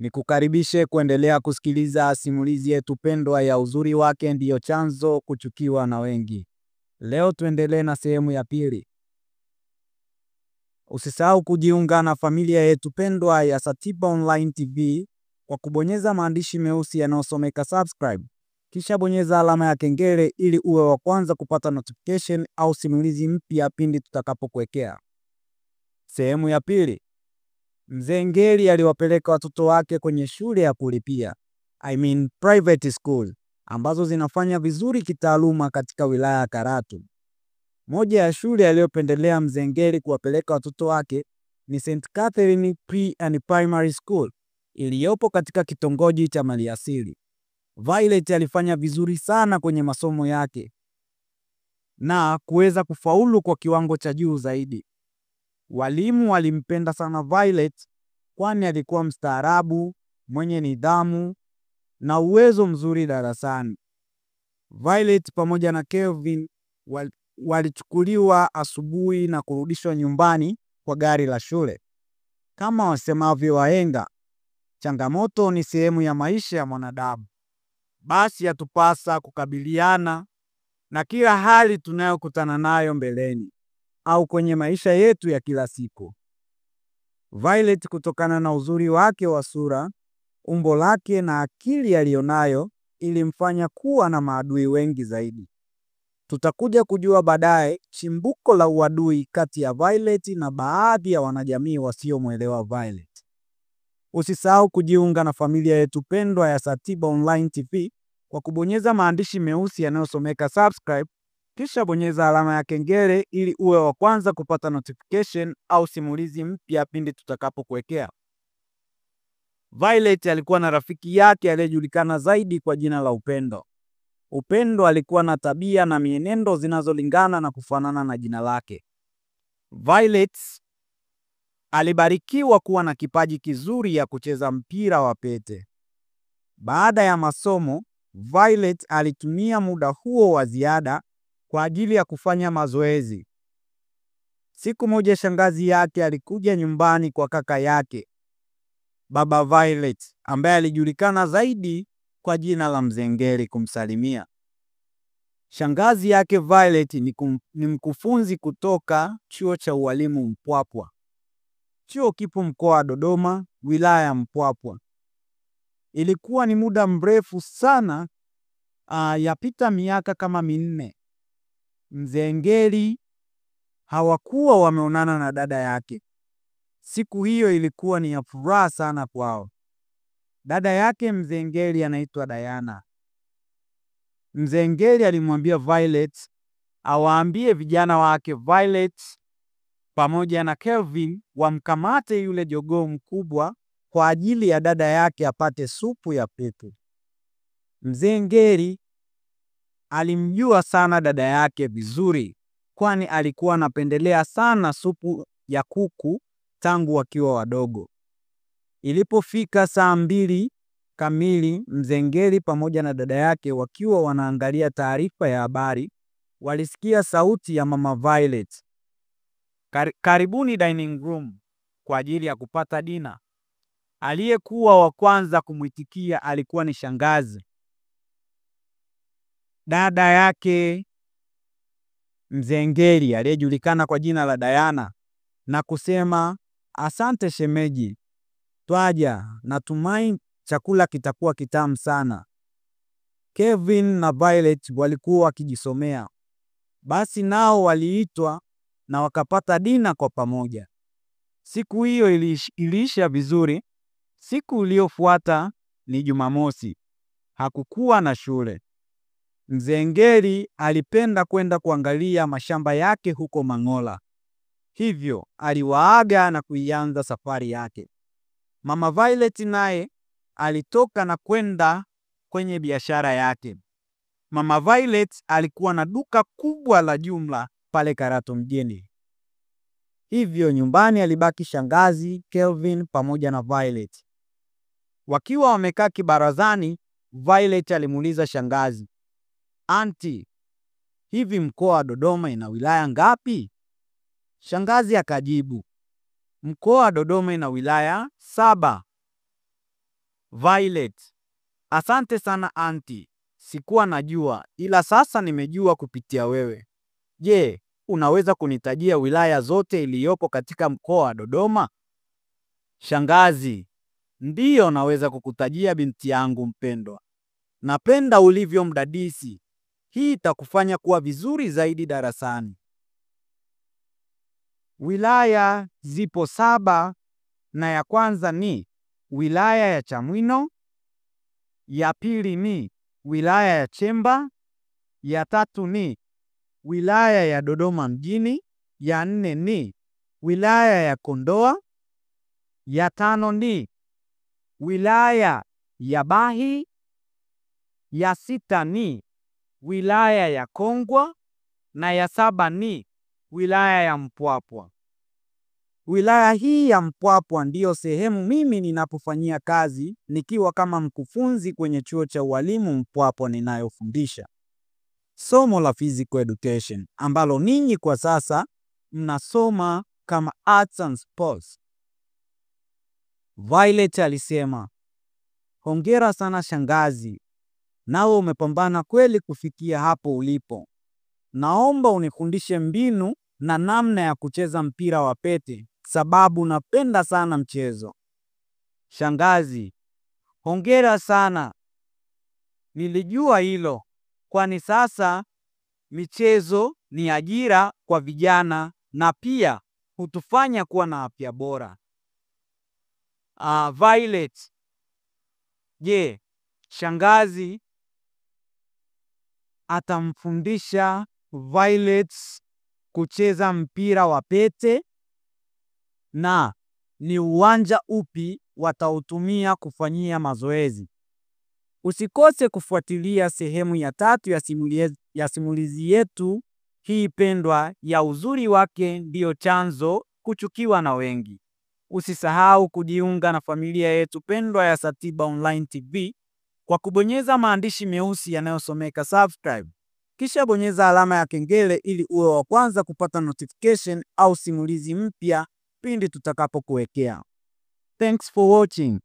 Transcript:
Nikukaribishe kuendelea kusikiliza simulizi yetu pendwa ya Uzuri Wake Ndiyo Chanzo Kuchukiwa na Wengi. Leo tuendelee na sehemu ya pili. Usisahau kujiunga na familia yetu pendwa ya Satiba Online TV kwa kubonyeza maandishi meusi yanayosomeka subscribe. Kisha bonyeza alama ya kengele ili uwe wa kwanza kupata notification au simulizi mpya pindi tutakapokuwekea. Sehemu ya pili. Mzee Ngeli aliwapeleka watoto wake kwenye shule ya kulipia, private school, ambazo zinafanya vizuri kitaaluma katika wilaya ya Karatu. Moja ya shule aliyopendelea Mzee Ngeli kuwapeleka watoto wake ni St. Catherine Pre and Primary School iliyopo katika kitongoji cha Maliasili. Violet alifanya vizuri sana kwenye masomo yake na kuweza kufaulu kwa kiwango cha juu zaidi. Walimu walimpenda sana Violet kwani alikuwa mstaarabu, mwenye nidhamu na uwezo mzuri darasani. Violet pamoja na Kelvin walichukuliwa asubuhi na kurudishwa nyumbani kwa gari la shule. Kama wasemavyo wahenga, changamoto ni sehemu ya maisha ya mwanadamu. Basi yatupasa kukabiliana na kila hali tunayokutana nayo mbeleni au kwenye maisha yetu ya kila siku. Violet, kutokana na uzuri wake wa sura, umbo lake na akili aliyonayo, ilimfanya kuwa na maadui wengi zaidi. Tutakuja kujua baadaye chimbuko la uadui kati ya Violet na baadhi ya wanajamii wasiomwelewa Violet. Usisahau kujiunga na familia yetu pendwa ya Satiba Online TV kwa kubonyeza maandishi meusi yanayosomeka subscribe. Kisha bonyeza alama ya kengele ili uwe wa kwanza kupata notification au simulizi mpya pindi tutakapokuwekea. Violet alikuwa na rafiki yake aliyejulikana zaidi kwa jina la Upendo. Upendo alikuwa na tabia na mienendo zinazolingana na kufanana na jina lake. Violet alibarikiwa kuwa na kipaji kizuri ya kucheza mpira wa pete. Baada ya masomo, Violet alitumia muda huo wa ziada kwa ajili ya kufanya mazoezi. Siku moja shangazi yake alikuja nyumbani kwa kaka yake, baba Violet, ambaye alijulikana zaidi kwa jina la Mzee Ngeli kumsalimia. Shangazi yake Violet ni mkufunzi kutoka chuo cha ualimu Mpwapwa. Chuo kipo mkoa wa Dodoma, wilaya ya Mpwapwa. Ilikuwa ni muda mrefu sana, yapita miaka kama 4. Mzee Ngeli hawakuwa wameonana na dada yake. Siku hiyo ilikuwa ni ya furaha sana kwao. Dada yake Mzee Ngeli anaitwa Diana. Mzee Ngeli alimwambia Violet awaambie vijana wake Violet pamoja na Kelvin wamkamate yule jogoo mkubwa kwa ajili ya dada yake apate supu ya pete. Mzee Ngeli alimjua sana dada yake vizuri, kwani alikuwa anapendelea sana supu ya kuku tangu wakiwa wadogo. Ilipofika saa 2 kamili, Mzee Ngeli pamoja na dada yake wakiwa wanaangalia taarifa ya habari, walisikia sauti ya mama Violet. Karibuni dining room kwa ajili ya kupata dina. Aliyekuwa wa kwanza kumwitikia alikuwa ni shangazi, dada yake Mzee Ngeli aliyejulikana kwa jina la Diana, na kusema, asante shemeji, twaja, natumai chakula kitakuwa kitamu sana. Kevin na Violet walikuwa wakijisomea. Basi nao waliitwa na wakapata dina kwa pamoja. Siku hiyo iliisha vizuri. Siku iliyofuata ni Jumamosi. Hakukuwa na shule. Mzee Ngeli alipenda kwenda kuangalia mashamba yake huko Mang'ola. Hivyo aliwaaga na kuianza safari yake. Mama Violet naye alitoka na kwenda kwenye biashara yake. Mama Violet alikuwa na duka kubwa la jumla pale Karatu mjini. Hivyo nyumbani alibaki shangazi, Kelvin pamoja na Violet. Wakiwa wamekaa kibarazani, Violet alimuuliza shangazi, "Auntie, hivi mkoa wa Dodoma ina wilaya ngapi?" Shangazi akajibu, "Mkoa wa Dodoma ina wilaya 7. Violet: asante sana auntie. Sikuwa najua, ila sasa nimejua kupitia wewe. Je, unaweza kunitajia wilaya zote iliyopo katika mkoa wa Dodoma? Shangazi: ndiyo, naweza kukutajia binti yangu mpendwa. Napenda ulivyo mdadisi. Hii itakufanya kuwa vizuri zaidi darasani. Wilaya zipo 7 na ya kwanza ni wilaya ya Chamwino, ya pili ni wilaya ya Chemba, ya tatu ni wilaya ya Dodoma mjini, ya 4 ni wilaya ya Kondoa, ya 5 ni wilaya ya Bahi, ya 6 ni wilaya ya Kongwa na ya 7 ni wilaya ya Mpwapwa. Wilaya hii ya Mpwapwa ndiyo sehemu mimi ninapofanyia kazi nikiwa kama mkufunzi kwenye chuo cha ualimu Mpwapwa ninayofundisha somo la physical education ambalo ninyi kwa sasa mnasoma kama arts and sports. Violet alisema, hongera sana shangazi, nawe umepambana kweli kufikia hapo ulipo. Naomba unifundishe mbinu na namna ya kucheza mpira wa pete, sababu napenda sana mchezo. Shangazi: hongera sana. Nilijua hilo, kwani sasa michezo ni ajira kwa vijana na pia hutufanya kuwa na afya bora. Violet: je, shangazi atamfundisha Violet kucheza mpira wa pete na ni uwanja upi watautumia kufanyia mazoezi? Usikose kufuatilia sehemu ya 3 ya simulizi yetu hii pendwa ya uzuri wake ndio chanzo kuchukiwa na wengi. Usisahau kujiunga na familia yetu pendwa ya Satiba Online TV kwa kubonyeza maandishi meusi yanayosomeka subscribe. Kisha bonyeza alama ya kengele ili uwe wa kwanza kupata notification au simulizi mpya pindi tutakapokuwekea. Thanks for watching.